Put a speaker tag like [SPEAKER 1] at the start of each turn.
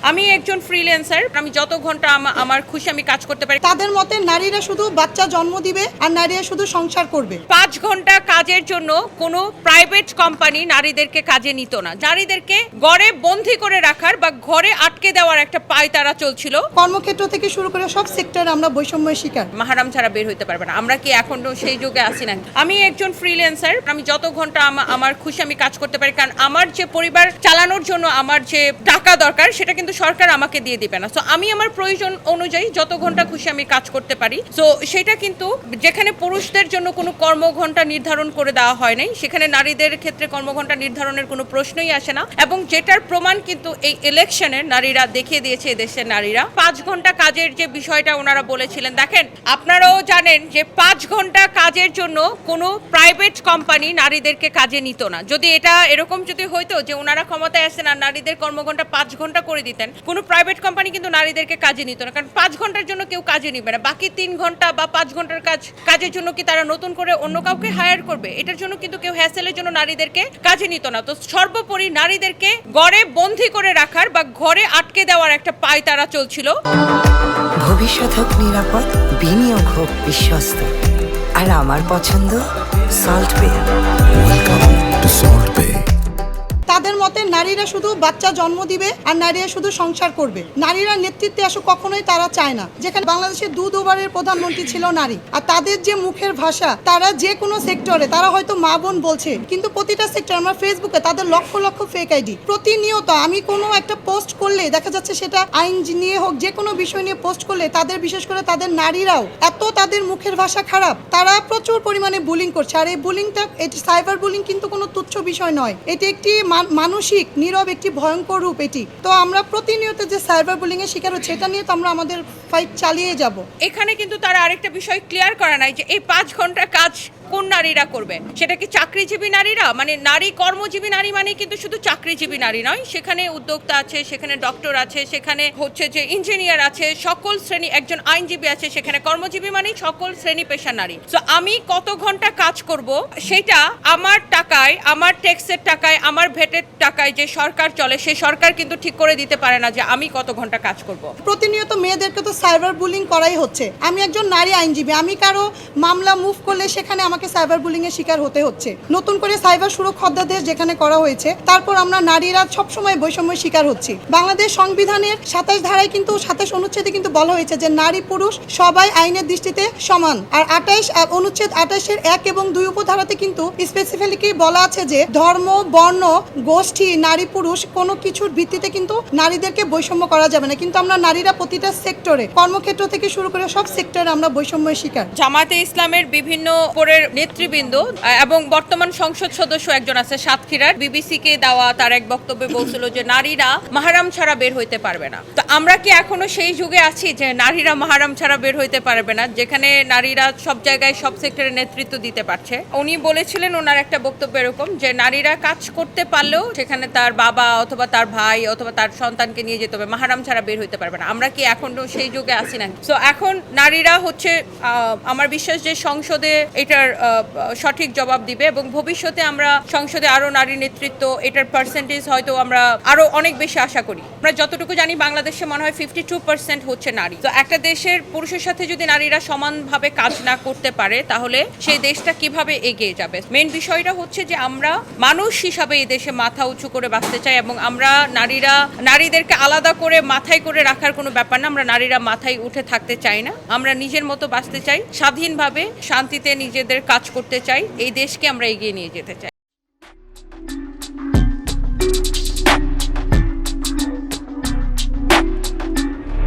[SPEAKER 1] আমি একজন ফ্রিল্যান্সার, আমি যত ঘন্টা আমার খুশি আমি কাজ করতে পারি।
[SPEAKER 2] তাদের মতে নারীরা শুধু বাচ্চা জন্ম দিবে আর নারীরা শুধু সংসার করবে।
[SPEAKER 1] 5 ঘন্টা কাজের জন্য কোনো প্রাইভেট কোম্পানি নারীদেরকে কাজে নিত না। নারীদেরকে ঘরে বন্দী করে রাখার বা ঘরে আটকে দেওয়ার একটা পায়তারা চলছিল।
[SPEAKER 2] কর্মক্ষেত্র থেকে শুরু করে সব সেক্টরে আমরা বৈষম্যের শিকার।
[SPEAKER 1] মাহারাম ছাড়া বের হইতে পারবে না। আমরা কি এখনো সেই যুগে আছি না? আমি একজন ফ্রিল্যান্সার, আমি যত ঘন্টা আমার খুশি আমি কাজ করতে পারি, কারণ আমার যে পরিবার চালানোর জন্য আমার যে টাকা দরকার সেটা কিন্তু সরকার আমাকে দিয়ে দিবে না। সো আমি আমার প্রয়োজন অনুযায়ী যত ঘন্টা খুশি আমি কাজ করতে পারি। সো সেটা কিন্তু যেখানে পুরুষদের জন্য কোনো কর্মঘণ্টা নির্ধারণ করে দেওয়া হয় নাই, সেখানে নারীদের ক্ষেত্রে কর্মঘণ্টা নির্ধারণের কোনো প্রশ্নই আসে না। এবং যেটার প্রমাণ কিন্তু এই ইলেকশনে নারীরা দেখিয়ে দিয়েছে। দেশের নারীরা 5 ঘন্টা কাজের যে বিষয়টা ওনারা বলেছিলেন, দেখেন আপনারাও জানেন যে 5 ঘন্টা কাজের জন্য কোনো প্রাইভেট কোম্পানি নারীদেরকে কাজে নিত না। যদি এটা এরকম যদি হইতো যে ওনারা ক্ষমতায় আসেন আর নারীদের কর্মঘণ্টা 5 ঘন্টা করে দিতেন, কোনো প্রাইভেট কোম্পানি কিন্তু নারীদেরকে কাজে নিত না। কারণ 5 ঘন্টার জন্য কেউ কাজে নিবে না। বাকি 3 ঘন্টা বা 5 ঘন্টার কাজের জন্য কি তারা নতুন করে অন্য কাউকে হায়ার করবে? এটার জন্য কিন্তু কেউ হ্যাসেলের জন্য নারীদেরকে কাজে নিত না। তো সর্বোপরি নারীদেরকে ঘরে বন্দী করে রাখার বা ঘরে আটকে দেওয়ার একটা পায়তারা চলছিল।
[SPEAKER 3] ভবিষ্যৎ হোক নিরাপদ, বিনিয়োগ হোক বিশ্বস্ত, আর আমার পছন্দ সল্ট বে।
[SPEAKER 4] ওয়েলকাম টু সল্ট বে।
[SPEAKER 2] তাদের মতে নারীরা শুধু বাচ্চা জন্ম দিবে আর নারীরা শুধু সংসার করবে। নারীরা নেতৃত্বে আসুক কখনোই তারা চায় না। যেখানে বাংলাদেশের 2 ওভারের প্রধানমন্ত্রী ছিল নারী, আর তাদের যে মুখের ভাষা, তারা যে কোনো সেক্টরে তারা হয়তো মা বোন বলছে, কিন্তু প্রতিটা সেক্টর আমার ফেসবুকে তাদের লক্ষ লক্ষ ফেক আইডি। প্রতিনিয়ত আমি কোনো একটা পোস্ট করলে দেখা যাচ্ছে সেটা আইন নিয়ে হোক, যে কোনো বিষয় নিয়ে পোস্ট করলে তাদের, বিশেষ করে তাদের নারীরাও এত তাদের মুখের ভাষা খারাপ, তারা প্রচুর পরিমাণে বুলিং করছে। আর এই বুলিংটা, এটি সাইবার বুলিং কিন্তু কোনো তুচ্ছ বিষয় নয়। এটি একটি মানসিক নীরব একটি ভয়ঙ্কর রূপ এটি। তো আমরা প্রতিনিয়ত যে সাইবার বুলিং এর শিকার হচ্ছে, এটা নিয়ে তো আমরা আমাদের ফাইট চালিয়ে যাব।
[SPEAKER 1] এখানে কিন্তু তারা আরেকটা বিষয় ক্লিয়ার করা নাই যে এই 5 ঘন্টা কাজ কোন নারীরা করবে। সেটা কি চাকরিজীবী নারীরা? মানে নারী কর্মজীবী নারী মানে কিন্তু শুধু চাকরিজীবী নারী নয়, সেখানে উদ্যোক্তা আছে, সেখানে ডক্টর আছে, সেখানে হচ্ছে যে ইঞ্জিনিয়ার আছে, সকল শ্রেণী, একজন আইনজীবী আছে, সেখানে কর্মজীবী মানে সকল শ্রেণী পেশার নারী। তো আমি কত ঘন্টা কাজ করব সেটা আমার টাকায়, আমার ট্যাক্সের টাকায়, আমার ভেটের টাকায় যে সরকার চলে, সেই সরকার কিন্তু ঠিক করে দিতে পারে না যে আমি কত ঘন্টা কাজ করব।
[SPEAKER 2] প্রতিনিয়ত মেয়েদেরকে তো সাইবার বুলিং করাই হচ্ছে। আমি একজন নারী আইনজীবী, আমি কারো মামলা মুভ করলে সেখানে আমাকে সাইবার বুলিং এর শিকার হতে হচ্ছে। নতুন করে সাইবার সুরক্ষা অধ্যাদেশ যেখানে করা হয়েছে, তারপর আমরা নারীরা সবসময় বৈষম্যের শিকার হচ্ছি। বাংলাদেশ সংবিধানের 27 ধারায় কিন্তু 27 অনুচ্ছেদে কিন্তু বলা হয়েছে যে নারী পুরুষ সবাই আইনের দৃষ্টিতে সমান। আর 28 অনুচ্ছেদ 28-এর 1 এবং 2 উপধারাতে কিন্তু স্পেসিফিকলি বলা আছে যে ধর্ম, বর্ণ, গোষ্ঠী, নারী পুরুষ কোনো কিছুর ভিত্তিতে কিন্তু নারীদেরকে বৈষম্য করা যাবে না। কিন্তু আমরা নারীরা প্রতিটা সেক্টরে, কর্মক্ষেত্র থেকে শুরু করে সব সেক্টরে আমরা বৈষম্যের শিকার।
[SPEAKER 1] জামাতে ইসলামের বিভিন্ন পরের নেতৃবৃন্দ এবং বর্তমান সংসদ সদস্য একজন আছে সাতক্ষীরার, বিবিসি কে দেওয়া তার এক বক্তব্যে বলছিল যে নারীরা মাহারাম ছাড়া বের হইতে পারবে না। তো আমরা কি এখনো সেই যুগে আছি যে নারীরা মাহারাম ছাড়া বের হইতে পারবে না, যেখানে নারীরা সব জায়গায় সব সেক্টরে নেতৃত্ব দিতে পারছে? উনি বলেছিলেন ওনার একটা বক্তব্য এরকম যে নারীরা কাজ করতে পারলেও সেখানে তার বাবা অথবা তার ভাই অথবা তার সন্তানকে নিয়ে যেতে হবে, মাহারাম ছাড়া বের হইতে পারবে না। আমরা কি এখনো সেই যুগে আছি না? সো এখন নারীরা হচ্ছে আমার বিশ্বাস যে সংসদে এটার সঠিক জবাব দিবে এবং ভবিষ্যতে আমরা সংসদে আরো নারী নেতৃত্ব, এটার পার্সেন্টেজ হয়তো আমরা আরো অনেক বেশি আশা করি। আমরা যতটুকু জানি বাংলাদেশে মনে হয় 52% হচ্ছে নারী। তো একটা দেশের পুরুষের সাথে যদি নারীরা সমানভাবে কাজ না করতে পারে, তাহলে সেই দেশটা কিভাবে এগিয়ে যাবে? মেইন বিষয়টা হচ্ছে যে আমরা মানুষ হিসাবে এই দেশে মাথা উঁচু করে বাঁচতে চাই এবং আমরা নারীদেরকে আলাদা করে মাথায় করে রাখার কোনো ব্যাপার না। আমরা নারীরা মাথায় উঠে থাকতে চাই না। আমরা নিজের মতো বাঁচতে চাই, স্বাধীনভাবে শান্তিতে নিজেদের কাজ করতে চাই, এই দেশকে আমরা এগিয়ে নিয়ে যেতে চাই।